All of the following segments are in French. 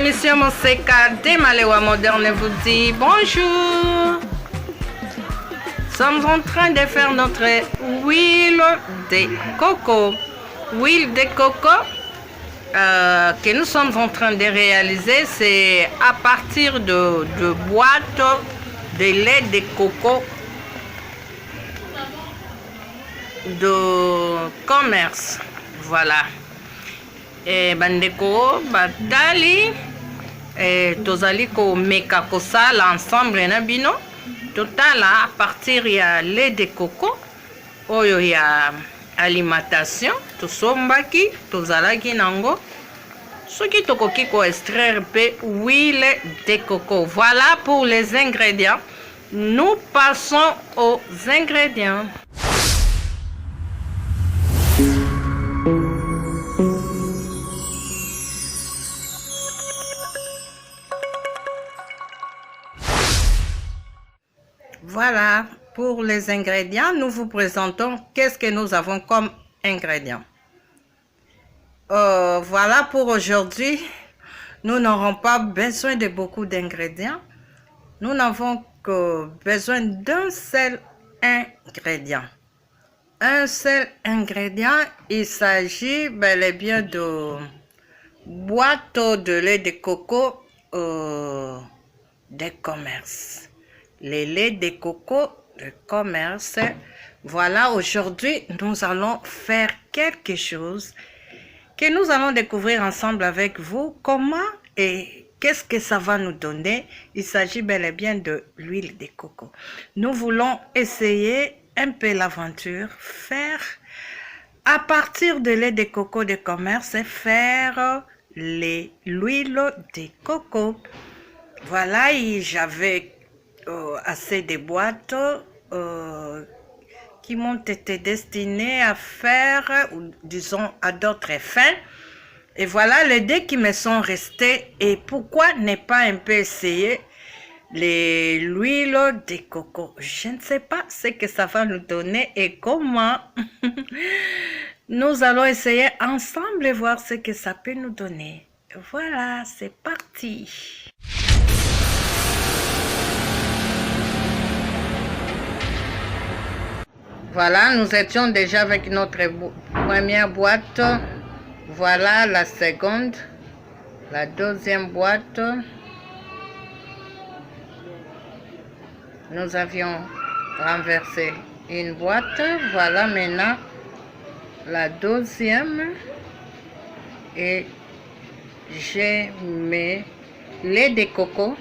l'émission Moseka des Malewa Moderne vous dit bonjour. Nous sommes en train de faire notre huile de coco. Huile de coco que nous sommes en train de réaliser, c'est à partir de boîtes de lait de coco de commerce. Voilà. Et bandeko batali tozali ko meka kosala ensemble na bino total à partir ya lait de coco oyo ya alimentation tosombaki tozalaki nango soki tokoki ko extraire pe huile de coco. Voilà pour les ingrédients. Nous passons aux ingrédients. Voilà, pour les ingrédients, nous vous présentons qu'est-ce que nous avons comme ingrédients. Voilà pour aujourd'hui, nous n'aurons pas besoin de beaucoup d'ingrédients. Nous n'avons que besoin d'un seul ingrédient. Un seul ingrédient, il s'agit bel et bien de boîte de lait de coco de commerce. Les laits de coco de commerce. Voilà, aujourd'hui, nous allons faire quelque chose que nous allons découvrir ensemble avec vous. Comment et qu'est-ce que ça va nous donner? Il s'agit bel et bien de l'huile de coco. Nous voulons essayer un peu l'aventure, faire à partir de lait de coco de commerce, faire l'huile de coco. Voilà, j'avais assez de boîtes qui m'ont été destinées à faire, ou disons à d'autres fins. Et voilà les dés qui me sont restés. Et pourquoi ne pas un peu essayer l'huile de coco? Je ne sais pas ce que ça va nous donner et comment. Nous allons essayer ensemble et voir ce que ça peut nous donner. Voilà, c'est parti. Voilà, nous étions déjà avec notre première boîte. Voilà la seconde, la deuxième boîte. Nous avions renversé une boîte. Voilà maintenant la deuxième. Et j'ai mes laits de coco.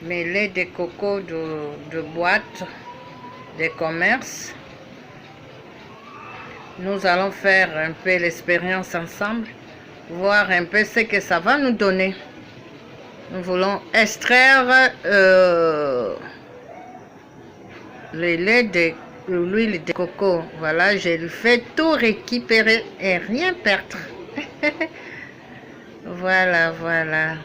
Mes laits de coco de boîte de commerce. Nous allons faire un peu l'expérience ensemble, voir un peu ce que ça va nous donner. Nous voulons extraire le lait de l'huile de coco. Voilà, j'ai fait tout récupérer et rien perdre. Voilà, voilà.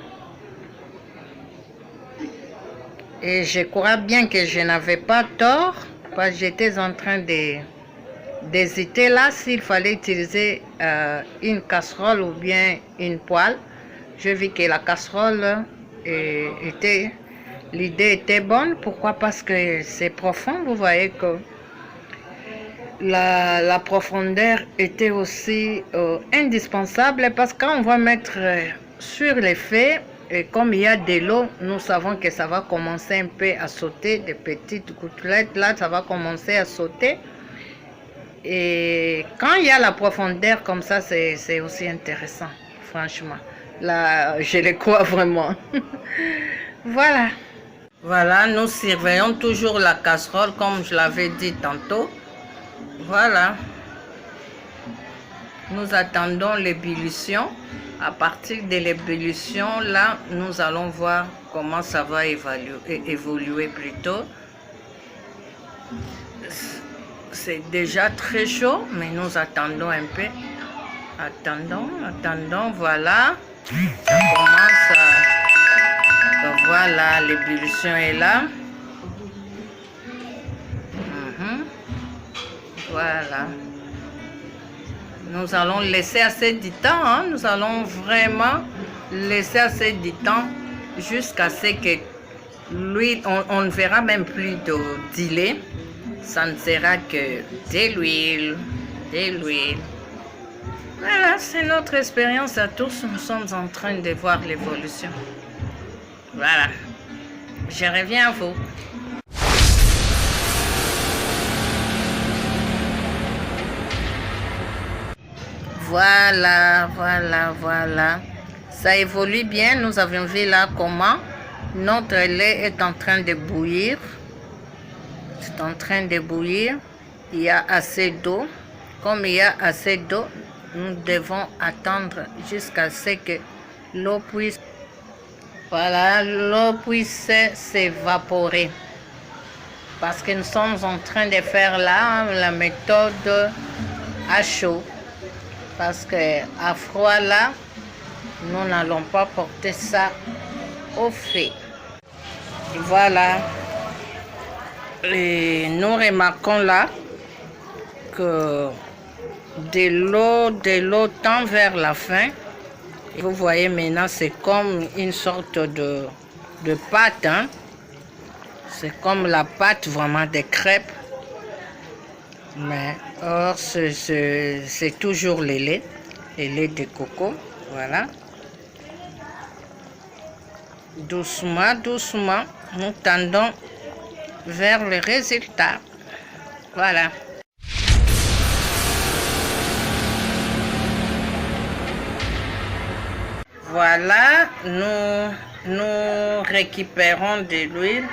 Et je crois bien que je n'avais pas tort. Parce que j'étais en train d'hésiter là s'il fallait utiliser une casserole ou bien une poêle. Je vis que la casserole l'idée était bonne. Pourquoi? Parce que c'est profond. Vous voyez que la profondeur était aussi indispensable parce qu'on va mettre sur les faits. Et comme il y a de l'eau, nous savons que ça va commencer un peu à sauter, des petites gouttelettes. Là, ça va commencer à sauter. Et quand il y a la profondeur comme ça, c'est aussi intéressant, franchement. Là, je le crois vraiment. Voilà. Voilà, nous surveillons toujours la casserole, comme je l'avais dit tantôt. Voilà. Nous attendons l'ébullition. À partir de l'ébullition, là, nous allons voir comment ça va évoluer plutôt. C'est déjà très chaud, mais nous attendons un peu. Attendons, voilà. Ça commence à... Voilà, l'ébullition est là. Voilà. Nous allons laisser assez du temps, hein. Nous allons vraiment laisser assez de temps jusqu'à ce que l'huile, on ne verra même plus de dilet. Ça ne sera que de l'huile, de l'huile. Voilà, c'est notre expérience à tous. Nous sommes en train de voir l'évolution. Voilà. Je reviens à vous. Voilà, voilà, voilà. Ça évolue bien. Nous avions vu là comment notre lait est en train de bouillir. C'est en train de bouillir. Il y a assez d'eau. Comme il y a assez d'eau, nous devons attendre jusqu'à ce que l'eau puisse, voilà, l'eau puisse s'évaporer. Parce que nous sommes en train de faire là la méthode à chaud. Parce qu'à froid là, nous n'allons pas porter ça au feu. Voilà. Et nous remarquons là que de l'eau tend vers la fin. Et vous voyez maintenant, c'est comme une sorte de pâte. Hein? C'est comme la pâte vraiment des crêpes. Mais or, c'est toujours le lait de coco. Voilà. Doucement, doucement, nous tendons vers le résultat. Voilà. Voilà, nous récupérons de l'huile.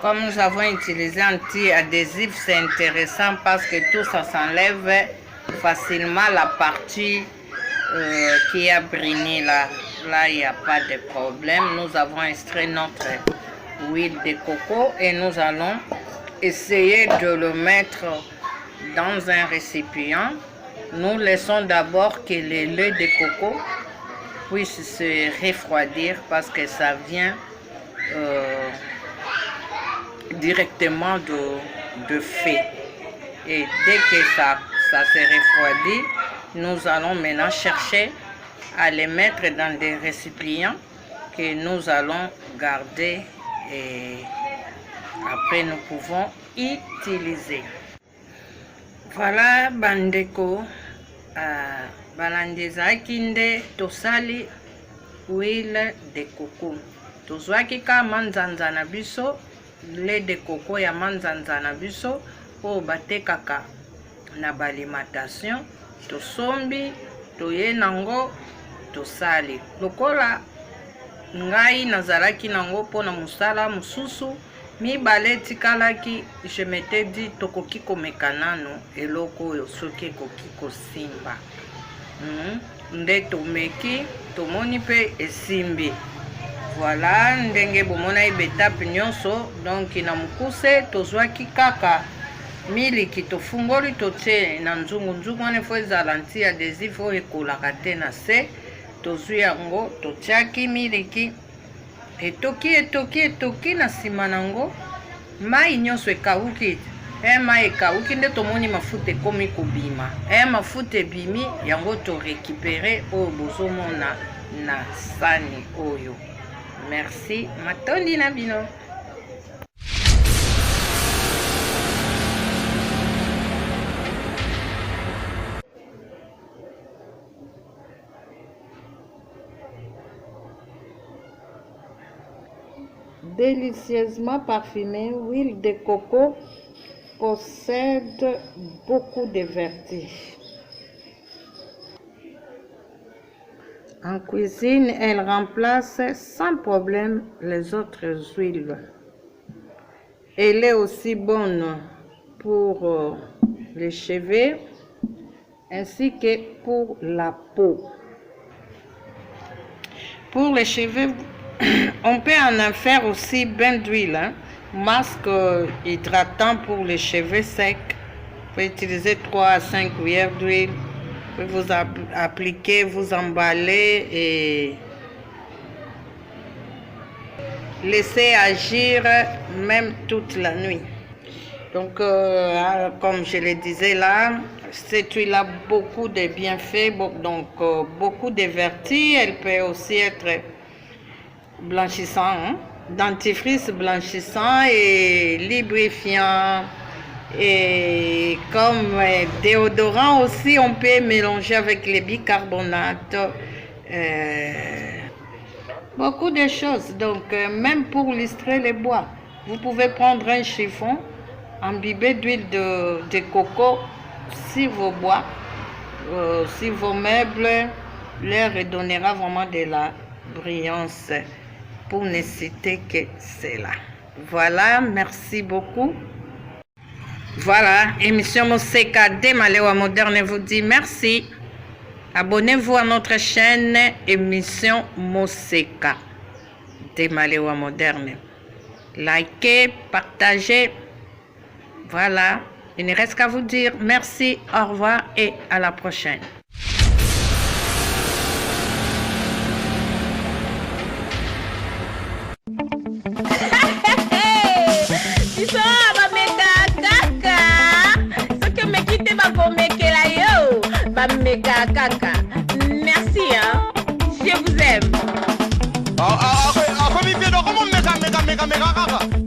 Comme nous avons utilisé anti-adhésif, c'est intéressant parce que tout ça s'enlève facilement la partie qui a brûlé là. Là, il n'y a pas de problème. Nous avons extrait notre huile de coco et nous allons essayer de le mettre dans un récipient. Nous laissons d'abord que le lait de coco puisse se refroidir parce que ça vient directement de feu. Et dès que ça se refroidit, nous allons maintenant chercher à les mettre dans des récipients que nous allons garder et après nous pouvons utiliser. Voilà bandeko balandezaki nde tosali huile de coco. Tozwaki ka manzanza na biso lait de coco ya manzanza na biso oyo batekaka na balimentation, tosombi toye nango tosali lokola ngai nazalaki nango mpona mosala mosusu mibale tikalaki. Je m'étais dit tokoki komeka nano eloko oyo soki ekoki kosimba nde tomeki tomoni mpe esimbi. Voilà ndenge bomona betape nyonso. Donc na mokuse tozwaki kaka miliki tofungoli totie na nzungu wana fo ezala anti-adhésif oyo ekolaka te na se. Tozwi yango totiaki miliki etoki na nsima nango mai nyonso ekauki. Mai ekauki nde tomoni mafuta ekomi kobima. Mafuta ebimi yango torécupere oyo bozomona na sani oyo. Merci, matondi na bino. Délicieusement parfumée, l'huile de coco possède beaucoup de vertus. En cuisine, elle remplace sans problème les autres huiles. Elle est aussi bonne pour les cheveux ainsi que pour la peau. Pour les cheveux, on peut en faire aussi bain d'huile, masque hydratant pour les cheveux secs. Vous pouvez utiliser 3 à 5 cuillères d'huile. Vous appliquez, vous emballez et laisser agir même toute la nuit. Donc, comme je le disais là, cette huile a beaucoup de bienfaits, donc beaucoup de vertus. Elle peut aussi être blanchissant, hein? Dentifrice blanchissant et lubrifiant. Et comme déodorant aussi, on peut mélanger avec les bicarbonates. Beaucoup de choses. Donc, même pour lustrer les bois, vous pouvez prendre un chiffon, imbiber d'huile de coco sur vos bois, sur vos meubles, leur redonnera vraiment de la brillance, pour ne citer que cela. Voilà, merci beaucoup. Voilà, émission Moseka de Malewa Moderne vous dit merci. Abonnez-vous à notre chaîne émission Moseka de Malewa Moderne. Likez, partagez. Voilà, il ne reste qu'à vous dire merci, au revoir et à la prochaine. Merci, hein. Je vous aime.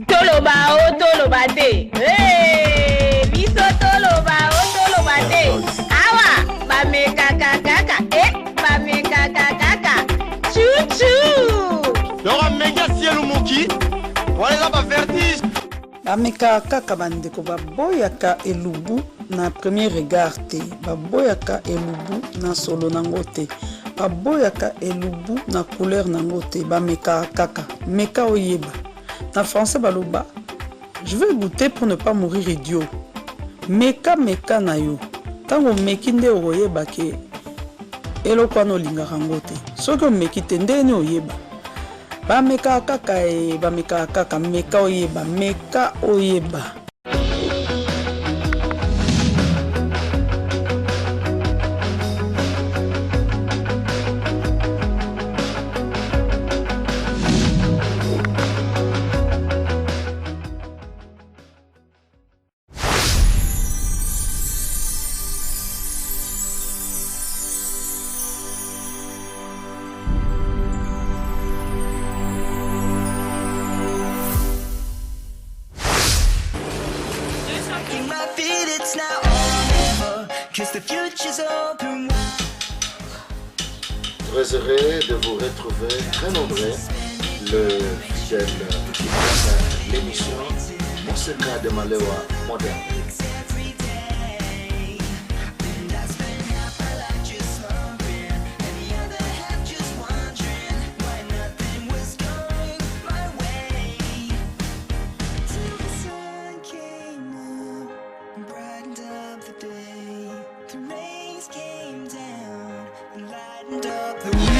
Toloba o toloba te. Hey, biso toloba o toloba te. Awa, ba meka kaka. Ba meka kaka. Chouchou. Dora mega cielo moki. Wala ba vertige. Ba meka kaka bandeko baboyaka elubu na premier regard te, baboyaka elubu na solo nango te, baboyaka elubu na couleur nango te, bameka kaka, meka oyeba. Na français baloba, je vais goûter pour ne pas mourir idiot. Meka na yo, tango meki nde oyeba ke eloko wana olingaka yango te. Soki omeki te ndeni oyeba. Bameka kaka bameka kaka, meka oyeba, meka oyeba. Très heureux de vous retrouver, très nombreux, le fidèle qui passe l'émission Moseka de Malewa Moderne. The